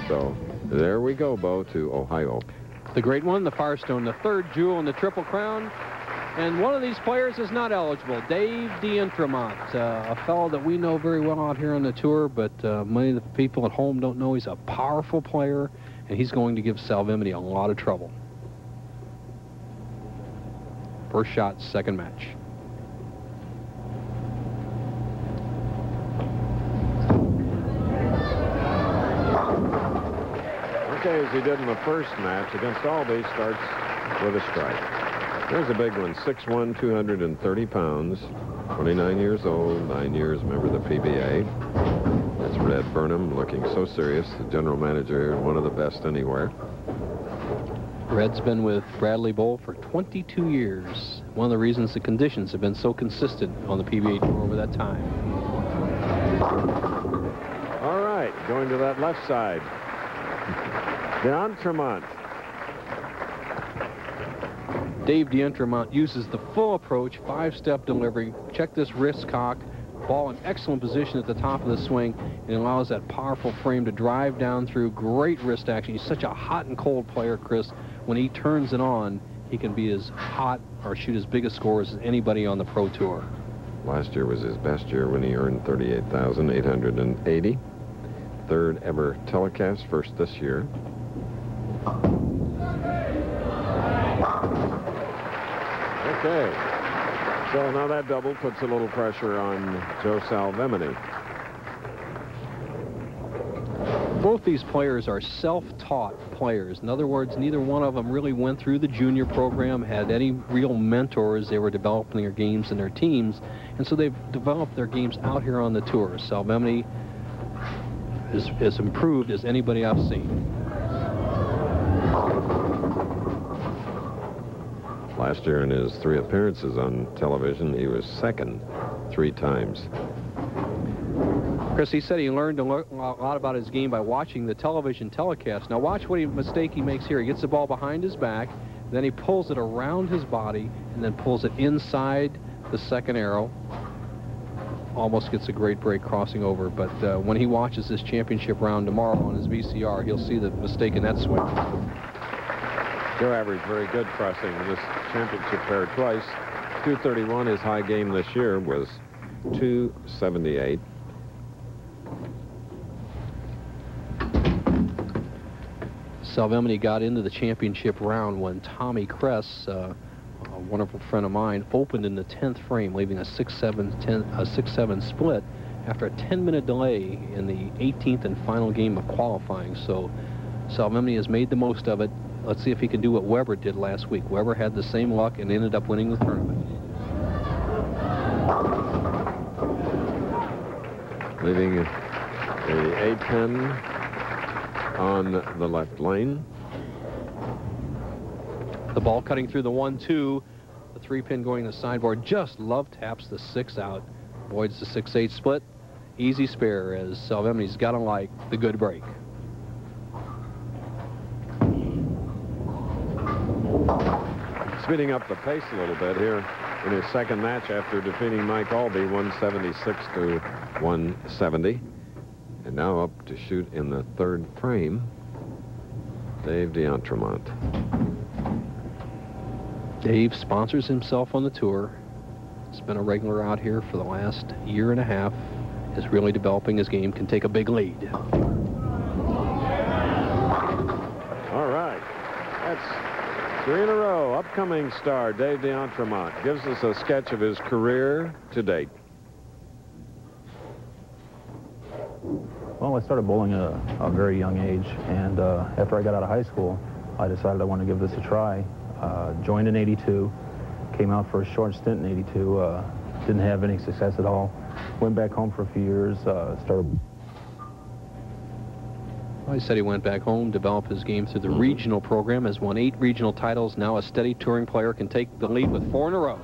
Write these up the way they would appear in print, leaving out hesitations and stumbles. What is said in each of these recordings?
So there we go, Bo, to Ohio. The great one, the Firestone, the third jewel in the Triple Crown. And one of these players is not eligible, Dave D'Entremont, a fellow that we know very well out here on the tour, but many of the people at home don't know he's a powerful player, and he's going to give Salvemini a lot of trouble. First shot, second match. Okay, as he did in the first match against Albee, starts with a strike. There's a big one, 6'1", 230 pounds, 29 years old, 9 years member of the PBA. That's Red Burnham, looking so serious, the general manager, one of the best anywhere. Red's been with Bradley Bowl for 22 years. One of the reasons the conditions have been so consistent on the PBA tour over that time. All right, going to that left side. D'Entremont. Dave D'Entremont uses the full approach, five-step delivery. Check this wrist cock. Ball in excellent position at the top of the swing, and allows that powerful frame to drive down through. Great wrist action. He's such a hot and cold player, Chris. When he turns it on, he can be as hot or shoot as big a score as anybody on the Pro Tour. Last year was his best year when he earned $38,880. Third ever telecast, first this year. Okay, so now that double puts a little pressure on Joe Salvemini. Both these players are self-taught players. In other words, neither one of them really went through the junior program, had any real mentors. They were developing their games and their teams, and so they've developed their games out here on the tour. Salvemini is as improved as anybody I've seen. Last year in his 3 appearances on television, he was second 3 times. Chris, he said he learned a lot about his game by watching the television telecast. Now watch what mistake he makes here. He gets the ball behind his back, then he pulls it around his body, and then pulls it inside the second arrow. Almost gets a great break crossing over, but when he watches this championship round tomorrow on his VCR, he'll see the mistake in that swing. Joe averaged very good crossing in this championship pair twice. 231. His high game this year was 278. Salvemini got into the championship round when Tommy Kress, a wonderful friend of mine, opened in the 10th frame, leaving a 6-7 split after a 10-minute delay in the 18th and final game of qualifying. So Salvemini has made the most of it. Let's see if he can do what Weber did last week. Weber had the same luck and ended up winning the tournament. Leaving the A-pin on the left lane. The ball cutting through the 1-2. The 3-pin going to the sideboard. Just love taps the 6 out. Avoids the 6-8 split. Easy spare, as Salvemini's got to like the good break. Speeding up the pace a little bit here in his second match after defeating Mike Albee, 176 to 170. And now up to shoot in the 3rd frame, Dave D'Entremont. Dave sponsors himself on the tour. He's been a regular out here for the last year and a half. Is really developing his game, can take a big lead. All right. That's 3 in a row. Upcoming star Dave D'Entremont gives us a sketch of his career to date. Well, I started bowling at a very young age, and after I got out of high school, I decided I wanted to give this a try. Joined in '82, came out for a short stint in '82, didn't have any success at all. Went back home for a few years, started. Well, he said he went back home, developed his game through the regional program, has won 8 regional titles, now a steady touring player, can take the lead with 4 in a row.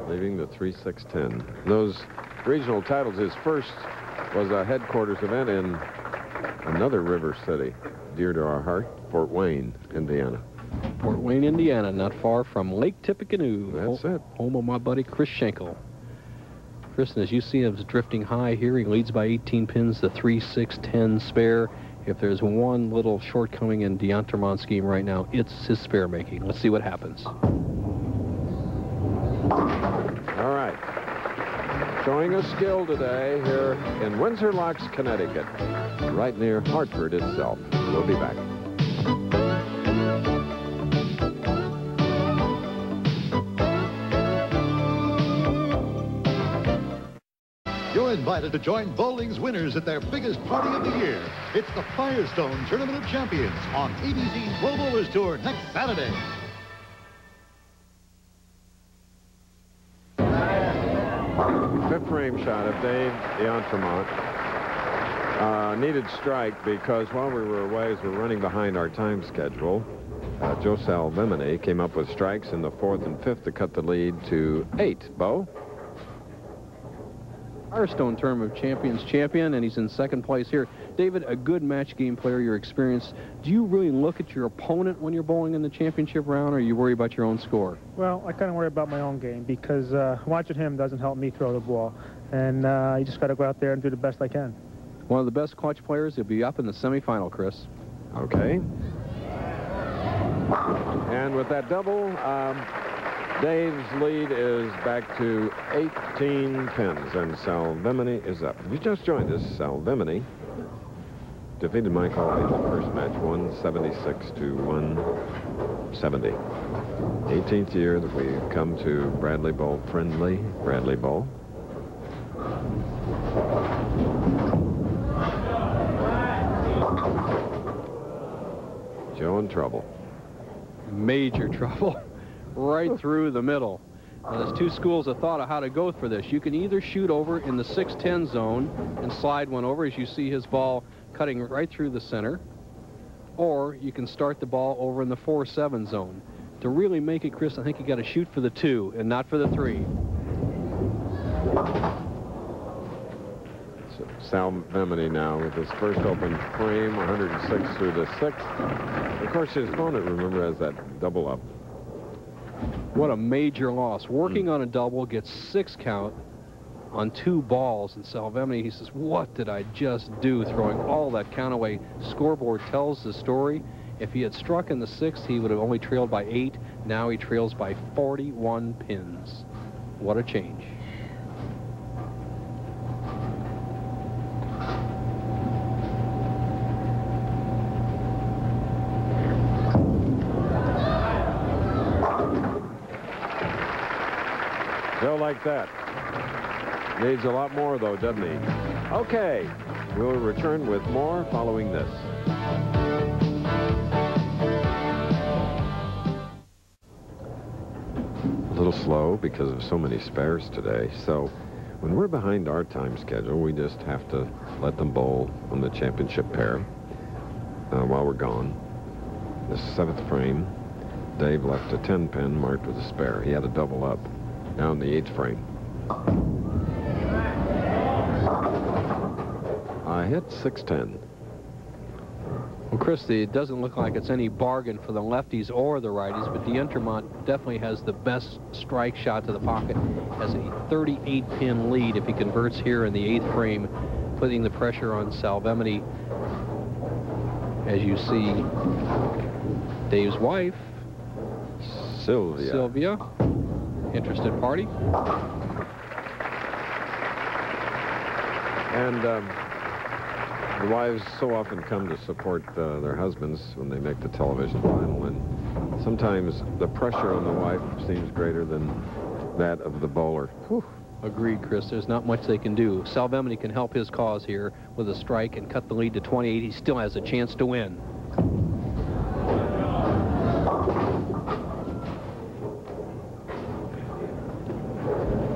Leaving the 3-6-10. Those regional titles, his first was a headquarters event in another river city, dear to our heart, Fort Wayne, Indiana. Fort Wayne, Indiana, not far from Lake Tippecanoe. That's it. Home of my buddy Chris Schenkel. Kristen, as you see him drifting high here, he leads by 18 pins, the 3-6-10 spare. If there's one little shortcoming in D'Entremont scheme right now, it's his spare making. Let's see what happens. All right. Showing a skill today here in Windsor Locks, Connecticut, right near Hartford itself. We'll be back. You're invited to join bowling's winners at their biggest party of the year. It's the Firestone Tournament of Champions on ABC's Pro Bowlers Tour next Saturday. Fifth frame shot of Dave D'Entremont. Needed strike because while we were away, as we're running behind our time schedule, Joe Salvemini came up with strikes in the 4th and 5th to cut the lead to 8. Bo? Firestone Tournament of Champions champion, and he's in 2nd place here. David, a good match game player, your experience. Do you really look at your opponent when you're bowling in the championship round, or you worry about your own score? Well, I kind of worry about my own game because watching him doesn't help me throw the ball. And you just got to go out there and do the best I can. One of the best clutch players. He'll be up in the semifinal, Chris. Okay. And with that double, Dave's lead is back to 18 pins, and Salvemini is up. If you just joined us, Salvemini defeated Mike Hawley in the first match, 176 to 170. 18th year that we come to Bradley Bowl, friendly Bradley Bowl. Joe in trouble. Major trouble. Right through the middle. Now, there's two schools of thought of how to go for this. You can either shoot over in the 6-10 zone and slide one over, as you see his ball cutting right through the center, or you can start the ball over in the 4-7 zone. To really make it, Chris, I think you got to shoot for the 2 and not for the 3. So Salvemini now with his first open frame, 106 through the 6th. Of course, his opponent, remember, has that double up. What a major loss. Working on a double, gets 6 count on 2 balls. And Salvemini, he says, what did I just do, throwing all that count away? Scoreboard tells the story. If he had struck in the 6th, he would have only trailed by 8. Now he trails by 41 pins. What a change. Joe like that. Needs a lot more, though, doesn't he? Okay. We'll return with more following this. A little slow because of so many spares today. So when we're behind our time schedule, we just have to let them bowl on the championship pair while we're gone. The 7th frame, Dave left a 10 pin marked with a spare. He had a double up. Now in the 8th frame. I hit 610. Well, Chris, it doesn't look like it's any bargain for the lefties or the righties, but D'Entremont definitely has the best strike shot to the pocket. Has a 38-pin lead if he converts here in the 8th frame, putting the pressure on Salvemini. As you see, Dave's wife, Sylvia. Interested party. And the wives so often come to support their husbands when they make the television final, and sometimes the pressure on the wife seems greater than that of the bowler. Whew. Agreed, Chris. There's not much they can do. Salvemini can help his cause here with a strike and cut the lead to 28. He still has a chance to win.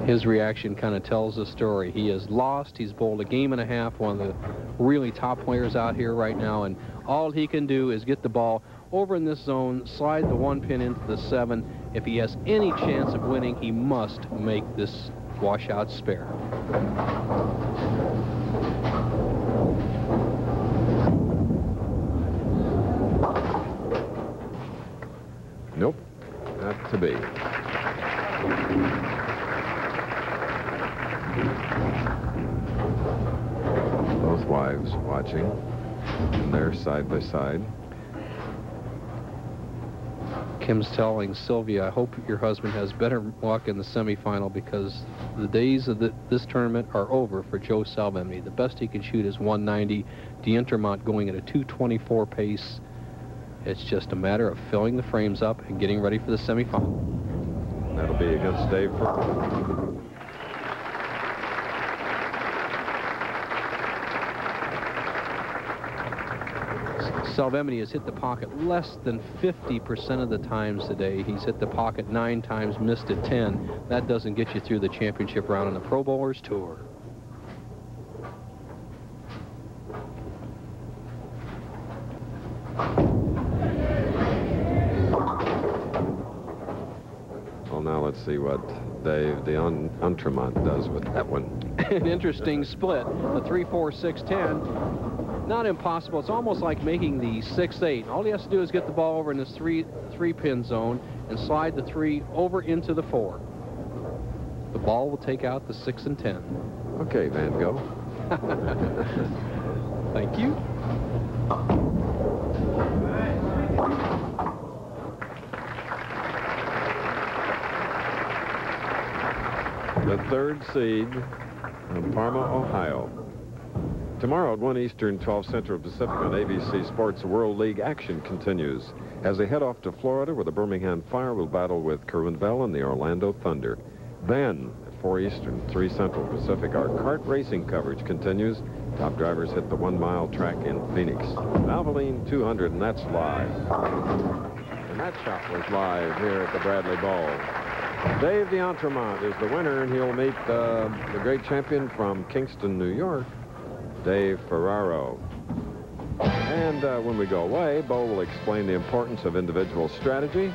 His reaction kind of tells the story. He is lost. He's bowled a game and a half, one of the really top players out here right now, and all he can do is get the ball over in this zone, slide the 1 pin into the 7. If he has any chance of winning, he must make this washout spare. Nope, not to be. watching. And they're side by side. Kim's telling Sylvia, I hope your husband has better luck in the semifinal, because the days of this tournament are over for Joe Salvemini. The best he can shoot is 190. D'Entremont going at a 224 pace. It's just a matter of filling the frames up and getting ready for the semifinal. That'll be against Dave Ferraro. Salvemini has hit the pocket less than 50% of the times today. He's hit the pocket 9 times, missed it 10. That doesn't get you through the championship round on the Pro Bowlers Tour. Well, now let's see what Dave D'Entremont does with that one. An interesting split. The 3-4-6-10. Not impossible. It's almost like making the 6-8. All he has to do is get the ball over in this three-pin zone and slide the 3 over into the 4. The ball will take out the 6 and 10. Okay, Van Gogh. Thank you. The 3rd seed from Parma, Ohio. Tomorrow at 1 Eastern, 12 Central Pacific on ABC Sports, World League action continues as they head off to Florida, where the Birmingham Fire will battle with Kerwin Bell and the Orlando Thunder. Then at 4 Eastern, 3 Central Pacific, our kart racing coverage continues. Top drivers hit the 1-mile track in Phoenix. Valvoline 200, and that's live. And that shot was live here at the Bradley Bowl. Dave D'Entremont is the winner, and he'll meet the great champion from Kingston, New York, Dave Ferraro. And when we go away, Bo will explain the importance of individual strategy.